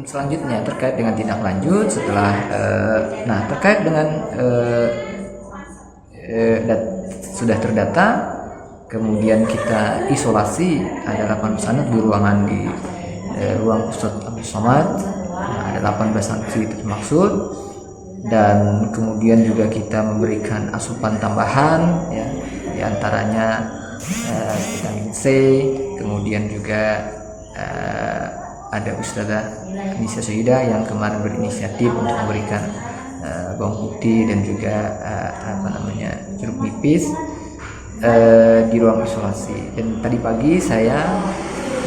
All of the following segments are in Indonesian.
selanjutnya terkait dengan tindak lanjut setelah terkait dengan sudah terdata, kemudian kita isolasi, ada 18 anak di ruangan di ruang Ustadz Abdul Somad. Ada 18 santri termaksud, dan kemudian juga kita memberikan asupan tambahan ya, diantaranya vitamin C, kemudian juga ada Ustazah Anissa Syahida yang kemarin berinisiatif untuk memberikan bawang putih dan juga jeruk nipis di ruang isolasi. Dan tadi pagi saya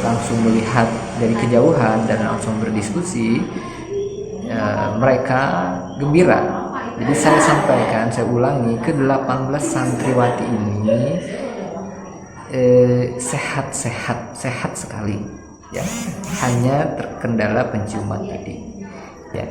langsung melihat dari kejauhan dan langsung berdiskusi, mereka gembira. Jadi saya sampaikan, saya ulangi, ke 18 santriwati ini sehat sekali ya, hanya terkendala penciuman lidi ya.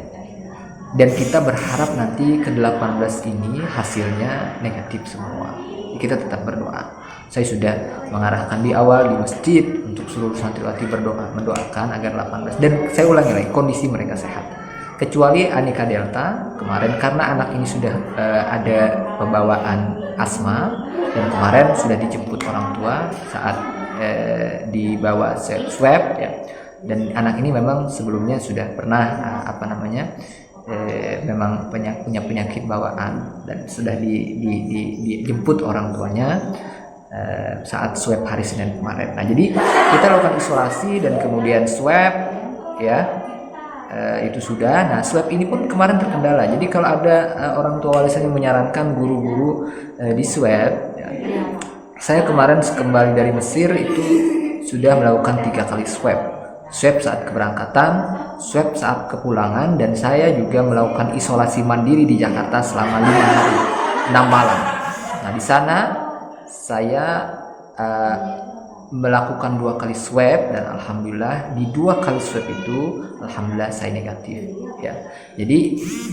Dan kita berharap nanti ke 18 ini hasilnya negatif semua. Kita tetap berdoa. Saya sudah mengarahkan di awal di masjid untuk seluruh santriwati mendoakan agar 18, dan saya ulangi lagi, kondisi mereka sehat. Kecuali Anika Delta kemarin, karena anak ini sudah ada pembawaan asma, dan kemarin sudah dijemput orang tua saat dibawa swab ya. Dan anak ini memang sebelumnya sudah pernah memang punya penyakit bawaan, dan sudah dijemput orang tuanya saat swab hari Senin kemarin. Nah, jadi kita lakukan isolasi dan kemudian swab ya, itu sudah. Nah, swab ini pun kemarin terkendala. Jadi kalau ada orang tua walisan yang menyarankan guru-guru di swab ya, saya kemarin kembali dari Mesir itu sudah melakukan 3 kali swab saat keberangkatan, swab saat kepulangan, dan saya juga melakukan isolasi mandiri di Jakarta selama 5 hari 6 malam. Nah, di sana saya melakukan 2 kali swab, dan alhamdulillah di 2 kali swab itu alhamdulillah saya negatif ya. Jadi,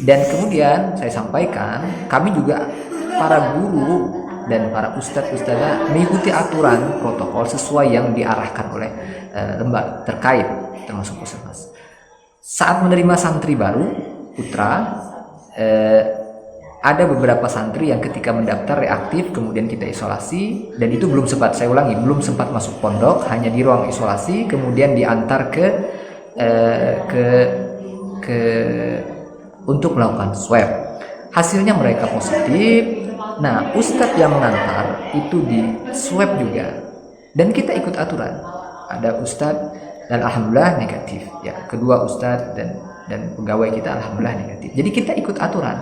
dan kemudian saya sampaikan, kami juga para guru dan para ustadz-ustadzah mengikuti aturan protokol sesuai yang diarahkan oleh lembaga terkait termasuk Puskesmas. Saat menerima santri baru putra, ada beberapa santri yang ketika mendaftar reaktif, kemudian kita isolasi, dan itu belum sempat, saya ulangi, belum sempat masuk pondok, hanya di ruang isolasi, kemudian diantar ke untuk melakukan swab. Hasilnya mereka positif. Nah, ustadz yang mengantar itu di swab juga, dan kita ikut aturan. Ada ustadz dan alhamdulillah negatif ya, kedua ustadz dan pegawai kita alhamdulillah negatif. Jadi kita ikut aturan.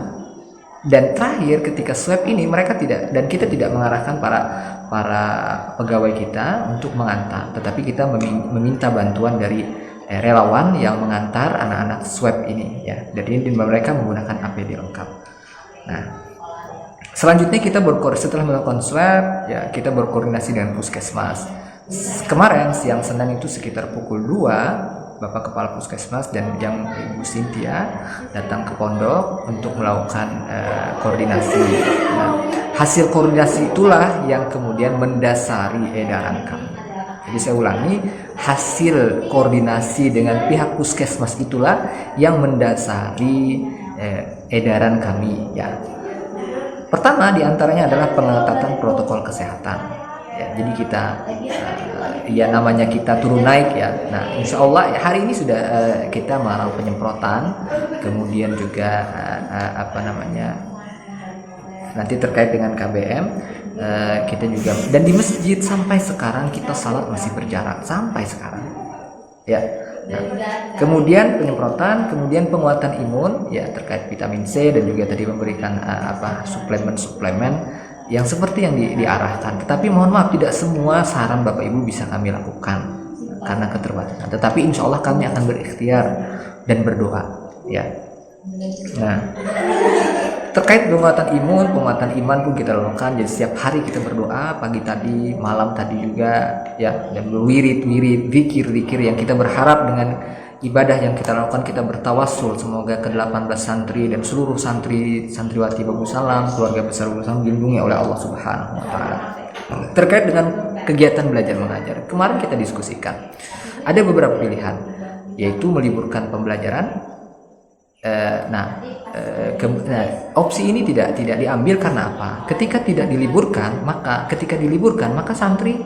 Dan terakhir ketika swab ini mereka tidak, dan kita tidak mengarahkan para pegawai kita untuk mengantar, tetapi kita meminta bantuan dari relawan yang mengantar anak-anak swab ini ya. Jadi mereka menggunakan APD lengkap. Nah, selanjutnya kita setelah melakukan swab ya, kita berkoordinasi dengan Puskesmas. Kemarin siang Senin itu sekitar pukul 2, Bapak Kepala Puskesmas dan yang Ibu Cynthia datang ke pondok untuk melakukan koordinasi. Nah, hasil koordinasi itulah yang kemudian mendasari edaran kami. Jadi saya ulangi, hasil koordinasi dengan pihak Puskesmas itulah yang mendasari edaran kami ya. Pertama diantaranya adalah pengetatan protokol kesehatan. Ya, jadi kita ya namanya kita turun naik ya. Nah, insya Allah ya, hari ini sudah kita melakukan penyemprotan, kemudian juga nanti terkait dengan KBM kita juga, dan di masjid sampai sekarang kita salat masih berjarak sampai sekarang ya. Nah, kemudian penyemprotan, kemudian penguatan imun ya terkait vitamin C, dan juga tadi memberikan suplemen yang seperti yang diarahkan. Tetapi mohon maaf, tidak semua saran Bapak Ibu bisa kami lakukan karena keterbatasan. Tetapi insya Allah kami akan berikhtiar dan berdoa ya. Nah, terkait penguatan iman pun kita lakukan. Jadi setiap hari kita berdoa, pagi tadi, malam tadi juga ya, dan wirid, zikir yang kita berharap dengan ibadah yang kita lakukan, kita bertawassul semoga ke-18 santri dan seluruh santriwati Babu Salam, keluarga besar Babu Salam dilindungi oleh Allah Subhanahu wa taala. Terkait dengan kegiatan belajar mengajar, kemarin kita diskusikan ada beberapa pilihan. yaitu meliburkan pembelajaran. Nah, opsi ini tidak diambil karena apa? Ketika diliburkan, maka santri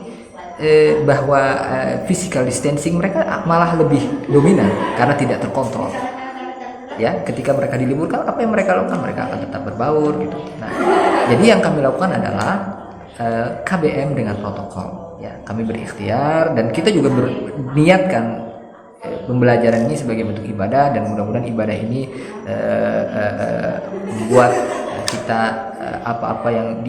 bahwa physical distancing mereka malah lebih dominan karena tidak terkontrol. Ya, ketika mereka diliburkan, apa yang mereka lakukan? Mereka akan tetap berbaur gitu. Nah, jadi yang kami lakukan adalah KBM dengan protokol. Ya, kami berikhtiar dan kita juga berniatkan pembelajaran ini sebagai bentuk ibadah, dan mudah-mudahan ibadah ini membuat kita apa-apa yang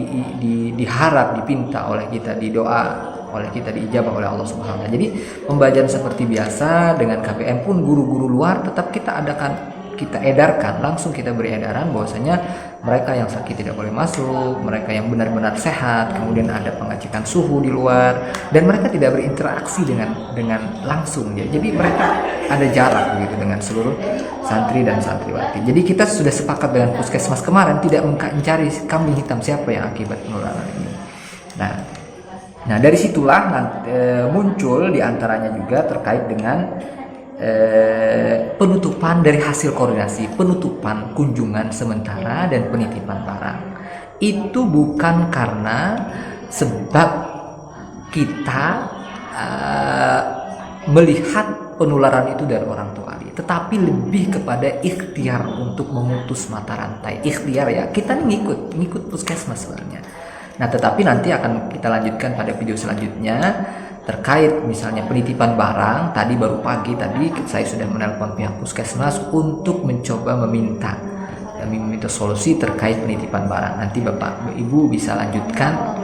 diharap, dipinta oleh kita, didoa oleh kita, diijabah oleh Allah Subhanahu wa taala. Jadi pembelajaran seperti biasa dengan KBM pun guru-guru luar tetap kita adakan, kita edarkan, langsung kita beri edaran bahwasanya mereka yang sakit tidak boleh masuk, mereka yang benar-benar sehat, kemudian ada pengecekan suhu di luar, dan mereka tidak berinteraksi dengan langsung ya. Jadi mereka ada jarak begitu dengan seluruh santri dan santriwati. Jadi kita sudah sepakat dengan puskesmas kemarin tidak mencari kambing hitam siapa yang akibat penularan ini. Nah dari situlah muncul diantaranya juga terkait dengan penutupan dari hasil koordinasi, penutupan kunjungan sementara dan penitipan barang. Itu bukan karena sebab kita melihat penularan itu dari orang tua, tetapi lebih kepada ikhtiar untuk memutus mata rantai. Ikhtiar ya, kita nih ngikut puskesmas sebenarnya. Nah, tetapi nanti akan kita lanjutkan pada video selanjutnya terkait misalnya penitipan barang. Tadi baru pagi tadi saya sudah menelpon pihak puskesmas untuk mencoba meminta solusi terkait penitipan barang. Nanti Bapak Ibu bisa lanjutkan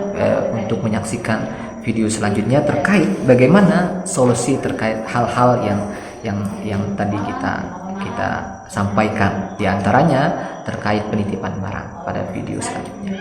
untuk menyaksikan video selanjutnya terkait bagaimana solusi terkait hal-hal yang tadi kita sampaikan, diantaranya terkait penitipan barang pada video selanjutnya.